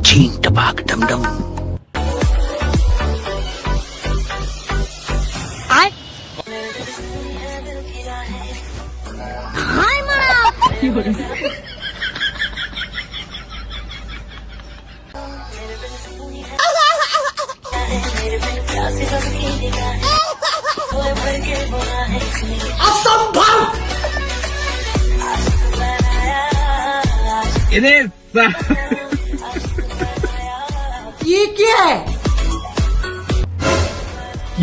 Ching tabak dum dum. ये क्या है?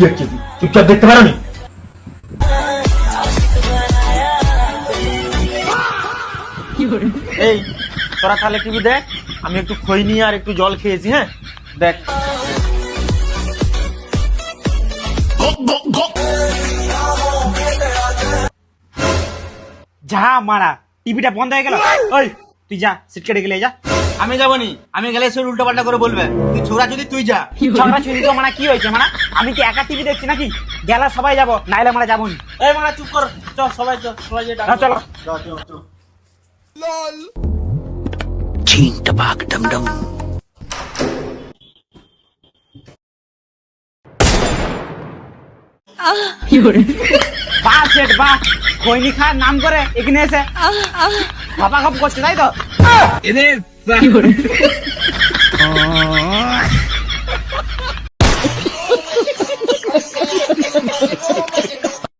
ये चुपचाप देखते পারো নি? এই তোরা তাহলে টিভি দেখ, আমি একটু খই নিয়ে আর একটু জল খেয়েছি। হ্যাঁ দেখ। যা মারা, টিভিটা বন্ধ হয়ে গেল। ওই তুই যা, সিট কেটে গেলে যা। আমি যাবনি, আমি গেলে সে উল্টো পাল্টা করে বলবে তুই ছোড়া, যদি তুই যা। ঝগড়া ছুরি তো মানে কি হয়েছে? মানে আমি কি একা টিভি দেখছি নাকি? গেলা সবাই যাবো, নাইলে আমরা যাবো না। এই মারা চুপ কর, চল সবাই যে ডাক। চলো। Ching tabak dum dum. বাহ সেট বাহ, খৈনি খাওয়ার নাম করে এখানে এসে খাপা খাপ করছে, তাই তো?